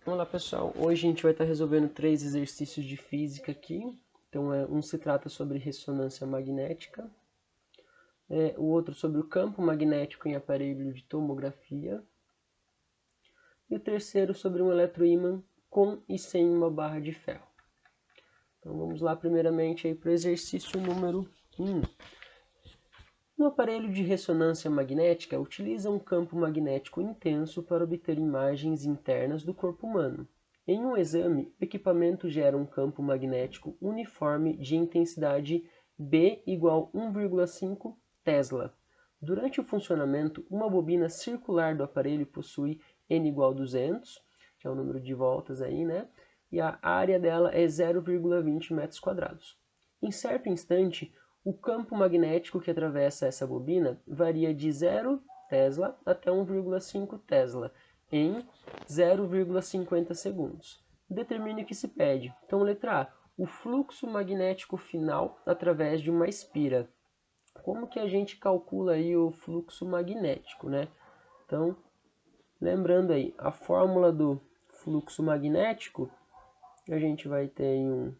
Olá pessoal, hoje a gente vai estar resolvendo 3 exercícios de física aqui. Então, um se trata sobre ressonância magnética, o outro sobre o campo magnético em aparelho de tomografia, e o terceiro sobre um eletroímã com e sem uma barra de ferro. Então vamos lá primeiramente para o exercício número 1. Um aparelho de ressonância magnética utiliza um campo magnético intenso para obter imagens internas do corpo humano. Em um exame, o equipamento gera um campo magnético uniforme de intensidade B igual 1,5 Tesla. Durante o funcionamento, uma bobina circular do aparelho possui N igual a 200, que é o número de voltas aí, né? E a área dela é 0,20 metros quadrados. Em certo instante, o campo magnético que atravessa essa bobina varia de 0 Tesla até 1,5 Tesla em 0,50 segundos. Determine o que se pede. Então, letra A, o fluxo magnético final através de uma espira. Como que a gente calcula aí o fluxo magnético, né? Então, lembrando aí, a fórmula do fluxo magnético, a gente vai ter um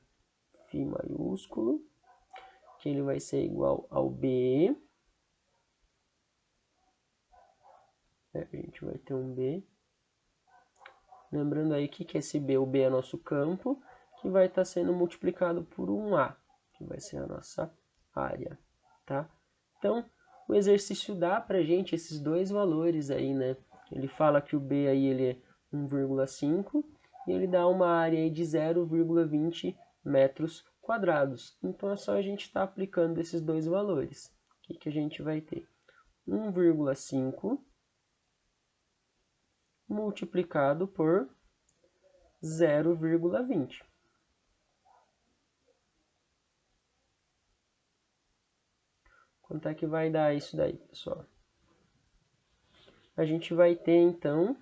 φ maiúsculo, que ele vai ser igual ao B. A gente vai ter um B. Lembrando aí o que é esse B? O B é nosso campo, que vai estar sendo multiplicado por um A, que vai ser a nossa área, tá? Então, o exercício dá pra gente esses dois valores aí, né? Ele fala que o B aí ele é 1,5 e ele dá uma área aí de 0,20 metros quadrados. Então, é só a gente estar aplicando esses dois valores. O que a gente vai ter? 1,5 multiplicado por 0,20. Quanto é que vai dar isso daí, pessoal? A gente vai ter, então,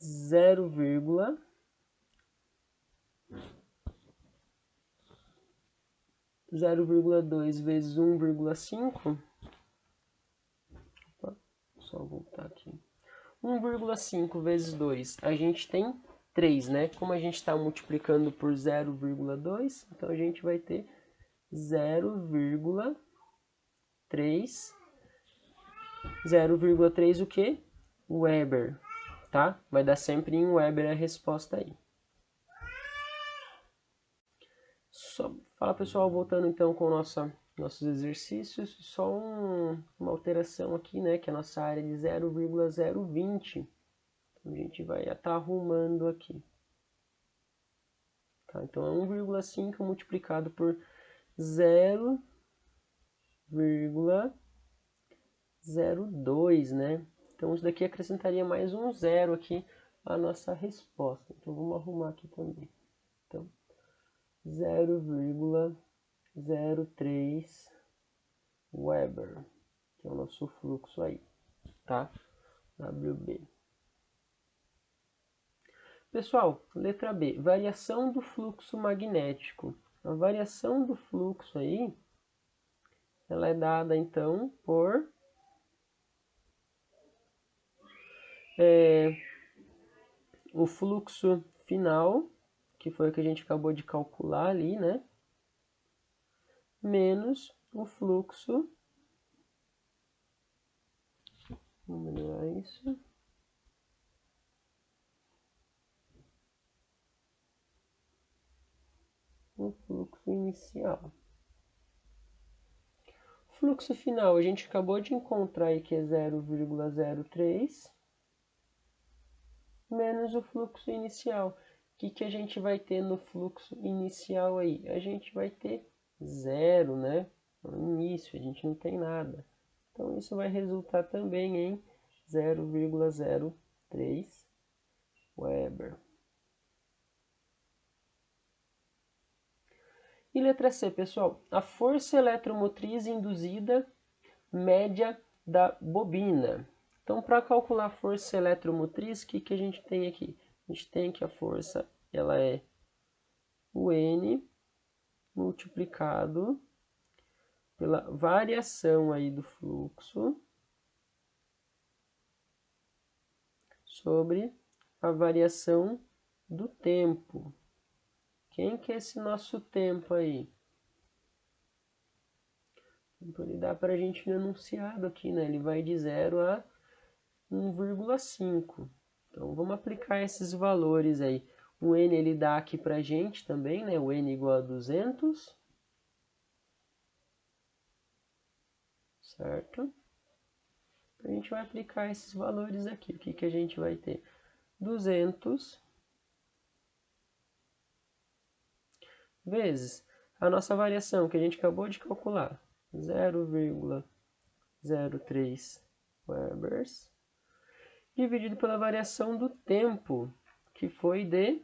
0,2 vezes 1,5. Só voltar aqui. 1,5 vezes 2, a gente tem 3, né? Como a gente está multiplicando por 0,2, então a gente vai ter 0,3. 0,3 o quê? Weber, tá? Vai dar sempre em Weber a resposta aí. Fala pessoal, voltando então com nossos exercícios, só uma alteração aqui, né? Que a nossa área é de 0,020. Então a gente vai estar arrumando aqui. Tá? Então é 1,5 multiplicado por 0,02, né? Então isso daqui acrescentaria mais um zero aqui à nossa resposta. Então vamos arrumar aqui também. Então 0,03 Weber, que é o nosso fluxo aí, tá? WB. Pessoal, letra B, variação do fluxo magnético. A variação do fluxo aí, ela é dada então por o fluxo final, que foi o que a gente acabou de calcular ali, né? Menos o fluxo, vamos melhorar isso, o fluxo inicial. Fluxo final, a gente acabou de encontrar aí que é 0,03 menos o fluxo inicial. O que a gente vai ter no fluxo inicial aí? A gente vai ter zero, né? No início, a gente não tem nada. Então, isso vai resultar também em 0,03 Weber. E letra C, pessoal, a força eletromotriz induzida média da bobina. Então, para calcular a força eletromotriz, o que a gente tem aqui? A gente tem que a força ela é o N multiplicado pela variação aí do fluxo sobre a variação do tempo. Quem que é esse nosso tempo aí? Ele dá para a gente no enunciado aqui, né? Ele vai de 0 a 1,5. Então, vamos aplicar esses valores aí. O n ele dá aqui para a gente também, né? O n igual a 200. Certo? A gente vai aplicar esses valores aqui. O que que a gente vai ter? 200 vezes a nossa variação que a gente acabou de calcular. 0,03 Webers. Dividido pela variação do tempo, que foi de...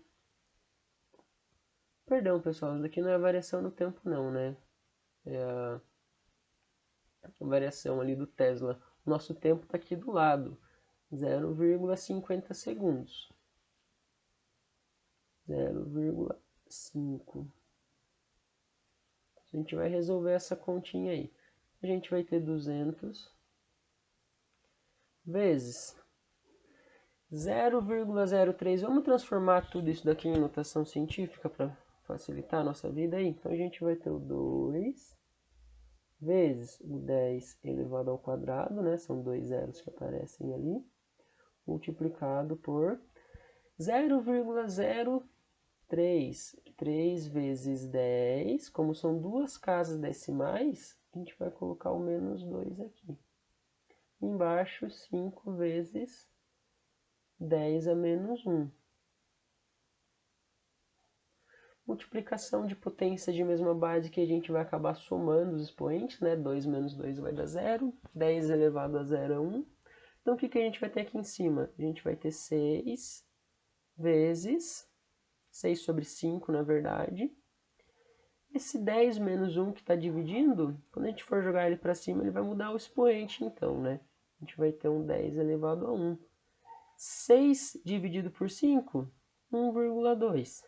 Perdão, pessoal, isso daqui não é a variação do tempo não, né? É a variação ali do Tesla. Nosso tempo está aqui do lado, 0,50 segundos. 0,5. A gente vai resolver essa continha aí. A gente vai ter 200 vezes 0,03. Vamos transformar tudo isso daqui em notação científica para facilitar a nossa vida aí. Então a gente vai ter o 2 vezes o 10 elevado ao quadrado, né? São dois zeros que aparecem ali, multiplicado por 0,03. 3 vezes 10, como são duas casas decimais, a gente vai colocar o menos 2 aqui. Embaixo, 5 vezes 10 a menos 1. Multiplicação de potência de mesma base que a gente vai acabar somando os expoentes, né? 2 menos 2 vai dar 0. 10 elevado a 0 é 1. Então, o que que a gente vai ter aqui em cima? A gente vai ter 6 vezes 6 sobre 5, na verdade. Esse 10 menos 1 que está dividindo, quando a gente for jogar ele para cima, ele vai mudar o expoente, então, né? A gente vai ter um 10 elevado a 1. 6 dividido por 5, 1,2.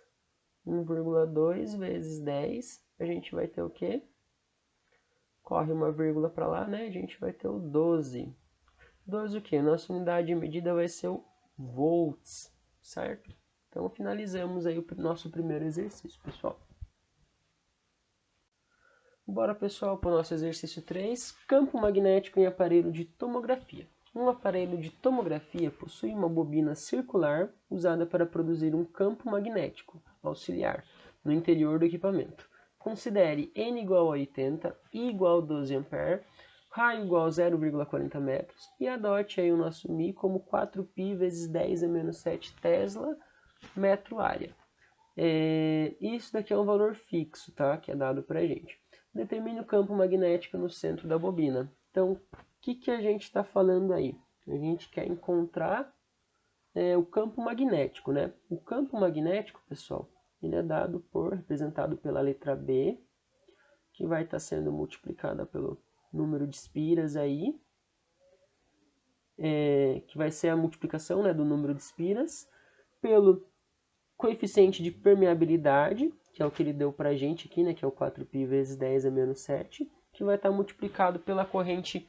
1,2 vezes 10, a gente vai ter o quê? Corre uma vírgula para lá, né? A gente vai ter o 12. 12 o quê? Nossa unidade de medida vai ser o volts, certo? Então, finalizamos aí o nosso primeiro exercício, pessoal. Bora, pessoal, para o nosso exercício 3, campo magnético em aparelho de tomografia. Um aparelho de tomografia possui uma bobina circular usada para produzir um campo magnético auxiliar no interior do equipamento. Considere N igual a 80, I igual a 12 A, raio igual a 0,40 metros e adote aí o nosso Mi como 4π vezes 10 a menos 7 Tesla metro área. Isso daqui é um valor fixo, tá? Que é dado para a gente. Determine o campo magnético no centro da bobina. Então, o que a gente está falando aí? A gente quer encontrar o campo magnético, né? O campo magnético, pessoal, ele é representado pela letra B, que vai estar sendo multiplicada pelo número de espiras aí, que vai ser a multiplicação, né, do número de espiras, pelo coeficiente de permeabilidade, que é o que ele deu para a gente aqui, né, que é o 4π vezes 10 a menos 7, que vai estar multiplicado pela corrente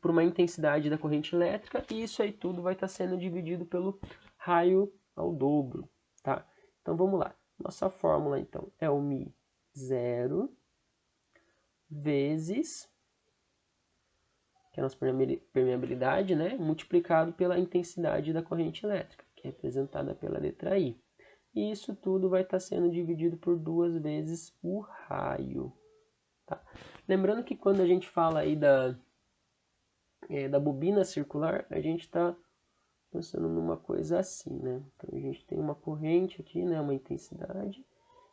por uma intensidade da corrente elétrica, e isso aí tudo vai estar sendo dividido pelo raio ao dobro, tá? Então vamos lá. Nossa fórmula então é o Mi 0 vezes, que é a nossa permeabilidade, né, multiplicado pela intensidade da corrente elétrica, que é representada pela letra I. E isso tudo vai estar sendo dividido por 2 vezes o raio. Tá? Lembrando que quando a gente fala aí da bobina circular, a gente está pensando numa coisa assim, né? Então a gente tem uma corrente aqui, né, uma intensidade,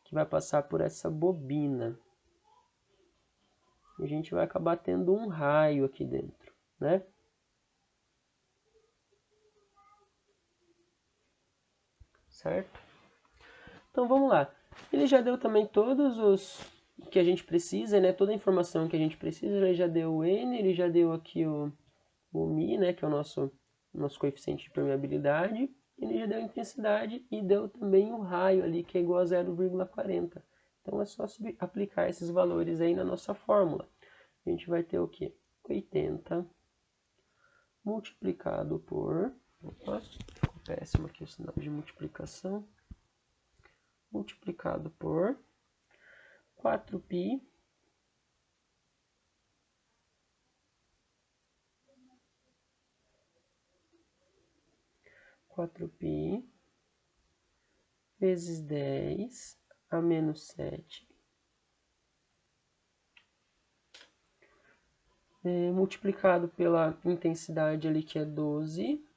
que vai passar por essa bobina. E a gente vai acabar tendo um raio aqui dentro, né? Certo? Então vamos lá. Ele já deu também todos os que a gente precisa, né? Toda a informação que a gente precisa. Ele já deu o N, ele já deu aqui o Mi, né? Que é o nosso coeficiente de permeabilidade. Ele já deu a intensidade e deu também o raio ali, que é igual a 0,40. Então é só aplicar esses valores aí na nossa fórmula. A gente vai ter o quê? 80 multiplicado por... Opa, ficou péssimo aqui o sinal de multiplicação. Multiplicado por 4π vezes 10 a menos 7 multiplicado pela intensidade ali que é 12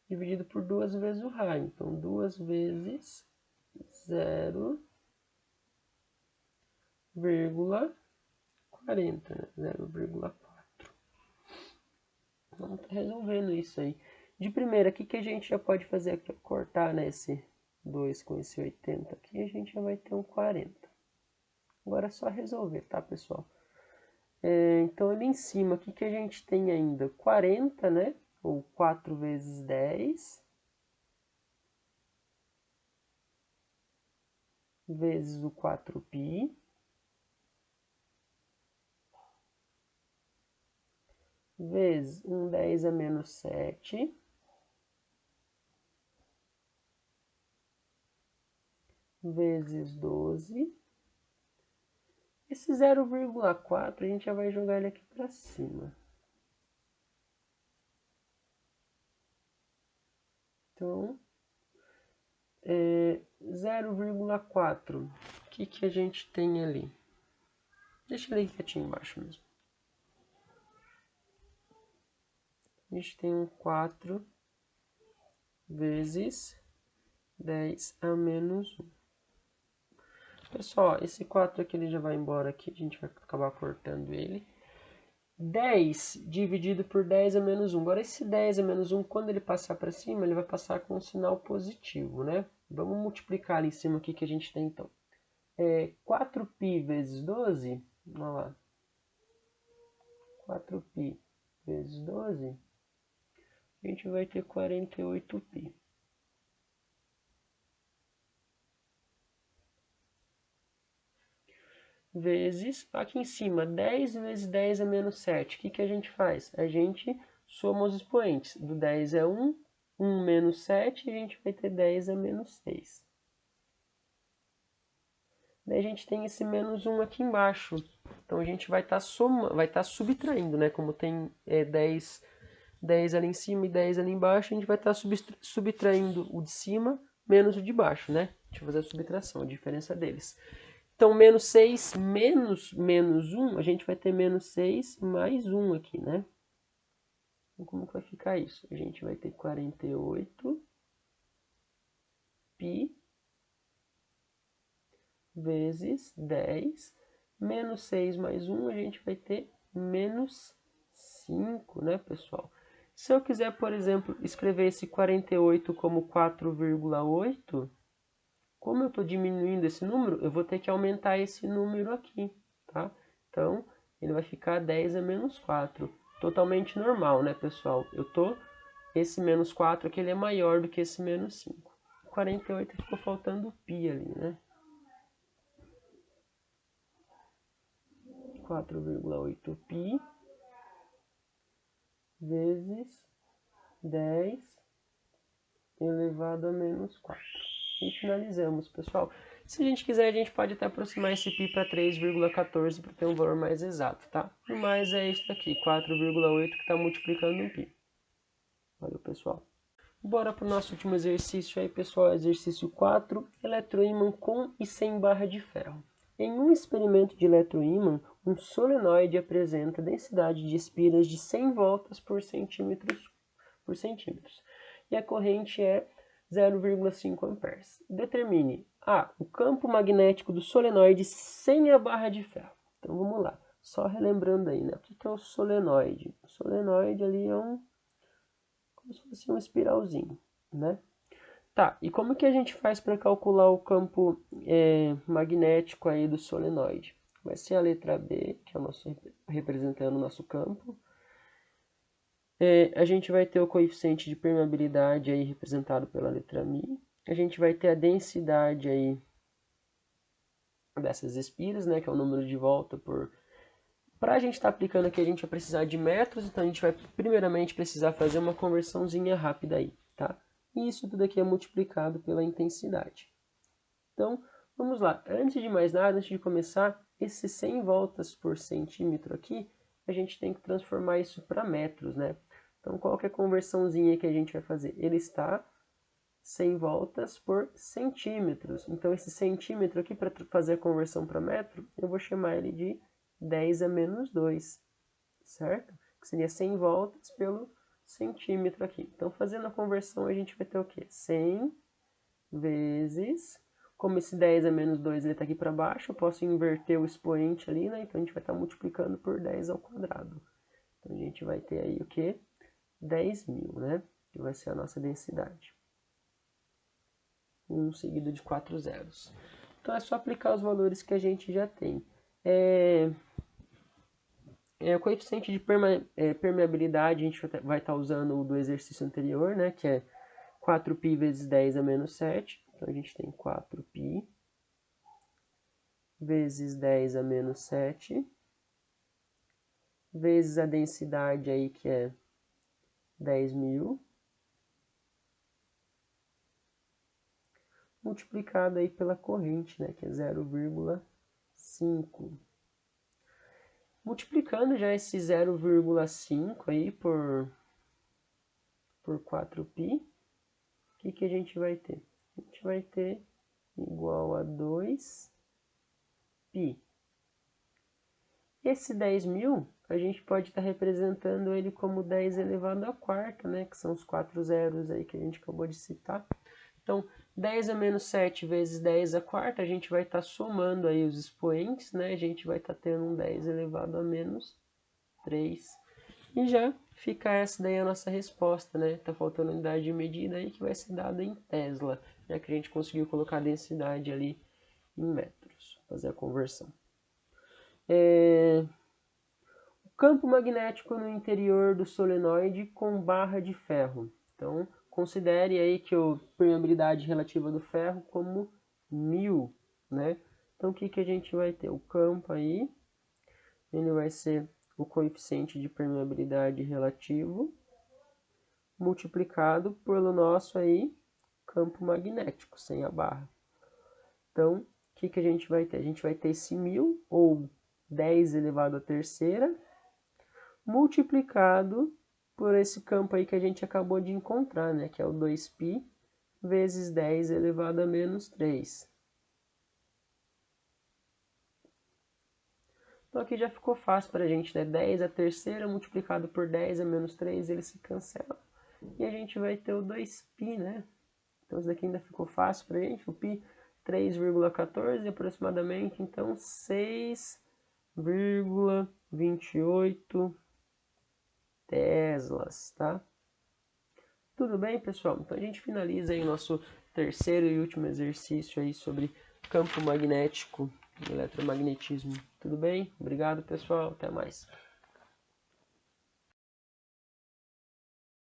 dividido por 2 vezes o raio. Então 2 vezes 0,40, né? 0,4. Vamos estar resolvendo isso aí. De primeira, o que a gente já pode fazer aqui? Cortar, né, esse 2 com esse 80 aqui, a gente já vai ter um 40. Agora é só resolver, tá, pessoal? Então, ali em cima, o que a gente tem ainda? 40, né? Ou 4 vezes 10 vezes o 4π vezes um 10 a menos 7 vezes 12. Esse 0,4 a gente já vai jogar ele aqui para cima. Então, 0,4. O que a gente tem ali? Deixa ele quietinho embaixo mesmo. A gente tem um 4 vezes 10 a menos 1. Pessoal, esse 4 aqui ele já vai embora aqui, a gente vai acabar cortando ele. 10 dividido por 10 a menos 1. Agora esse 10 a menos 1, quando ele passar para cima, ele vai passar com um sinal positivo, né? Vamos multiplicar ali em cima o que a gente tem então. 4π vezes 12, vamos lá. 4π vezes 12, a gente vai ter 48π. Vezes, aqui em cima, 10 vezes 10 a menos 7. O que a gente faz? A gente soma os expoentes. Do 10 é 1, 1 menos 7, a gente vai ter 10 a menos 6. Daí a gente tem esse menos 1 aqui embaixo. Então a gente vai estar subtraindo, né? Como tem 10 ali em cima e 10 ali embaixo, a gente vai estar subtraindo o de cima menos o de baixo, né? Deixa eu fazer a subtração, a diferença deles. Então, menos 6 menos 1, a gente vai ter menos 6 mais 1 aqui, né? Então, como que vai ficar isso? A gente vai ter 48 π vezes 10, menos 6 mais 1, a gente vai ter menos 5, né, pessoal? Se eu quiser, por exemplo, escrever esse 48 como 4,8, como eu estou diminuindo esse número, eu vou ter que aumentar esse número aqui, tá? Então, ele vai ficar 10 a menos 4. Totalmente normal, né, pessoal? Esse menos 4 aqui ele é maior do que esse menos 5. 48 ficou faltando π ali, né? 4,8π vezes 10 elevado a menos 4. E finalizamos, pessoal. Se a gente quiser, a gente pode até aproximar esse π para 3,14 para ter um valor mais exato, tá? Mas é isso daqui, 4,8 que está multiplicando um π. Valeu, pessoal. Bora para o nosso último exercício aí, pessoal. Exercício 4, eletroímã com e sem barra de ferro. Em um experimento de eletroímã, um solenoide apresenta densidade de espiras de 100 voltas por centímetros. E a corrente é 0,5 amperes. Determine o campo magnético do solenoide sem a barra de ferro. Então vamos lá, só relembrando aí, né? O que é o solenoide? O solenoide ali é como se fosse um espiralzinho, né? Tá, e como que a gente faz para calcular o campo magnético aí do solenoide? Vai ser a letra B, que é o nosso, representando o nosso campo. A gente vai ter o coeficiente de permeabilidade aí representado pela letra μ. A gente vai ter a densidade aí dessas espiras, né, que é o número de volta por Para a gente estar aplicando aqui, a gente vai precisar de metros, então a gente vai primeiramente precisar fazer uma conversãozinha rápida aí, tá? E isso tudo aqui é multiplicado pela intensidade. Então, vamos lá. Antes de mais nada, antes de começar, esse 100 voltas por centímetro aqui, a gente tem que transformar isso para metros, né? Então, qual que é a conversãozinha que a gente vai fazer? Ele está 100 voltas por centímetros. Então, esse centímetro aqui, para fazer a conversão para metro, eu vou chamar ele de 10 a menos 2, certo? Que seria 100 voltas pelo centímetro aqui. Então, fazendo a conversão, a gente vai ter o quê? 100 vezes... Como esse 10 a menos 2 está aqui para baixo, eu posso inverter o expoente ali, né? Então, a gente vai estar multiplicando por 10 ao quadrado. Então, a gente vai ter aí o quê? 10.000, né? Que vai ser a nossa densidade. 1 seguido de 4 zeros. Então, é só aplicar os valores que a gente já tem. O coeficiente de permeabilidade, a gente vai estar usando o do exercício anterior, né? Que é 4π vezes 10 a menos 7. Então, a gente tem 4π vezes 10 a menos 7, vezes a densidade aí, que é 10.000, multiplicado aí pela corrente, né? Que é 0,5. Multiplicando já esse 0,5 aí por 4π, o que a gente vai ter? A gente vai ter igual a 2π. Esse 10.000, a gente pode estar representando ele como 10 elevado à quarta, né? Que são os 4 zeros aí que a gente acabou de citar. Então, 10 a menos 7 vezes 10 à quarta, a gente vai estar somando aí os expoentes, né? A gente vai estar tendo um 10 elevado a menos 3. E já fica essa daí a nossa resposta, né? Tá faltando unidade de medida aí que vai ser dada em Tesla, já que a gente conseguiu colocar a densidade ali em metros, fazer a conversão. O campo magnético no interior do solenoide com barra de ferro. Então, considere aí que a permeabilidade relativa do ferro como 1000, né? Então, o que a gente vai ter? O campo aí, ele vai ser o coeficiente de permeabilidade relativo multiplicado pelo nosso aí campo magnético, sem a barra. Então, o que a gente vai ter? A gente vai ter esse 1000, ou 10 elevado à terceira, multiplicado por esse campo aí que a gente acabou de encontrar, né? Que é o 2π vezes 10 elevado a menos 3. Então aqui já ficou fácil para a gente, né? 10 a terceira multiplicado por 10 a menos 3, ele se cancela. E a gente vai ter o 2π, né? Então isso daqui ainda ficou fácil para a gente. O π 3,14 aproximadamente, então 6,28 teslas, tá? Tudo bem, pessoal? Então a gente finaliza aí o nosso terceiro e último exercício aí sobre campo magnético e eletromagnetismo. Tudo bem? Obrigado, pessoal. Até mais.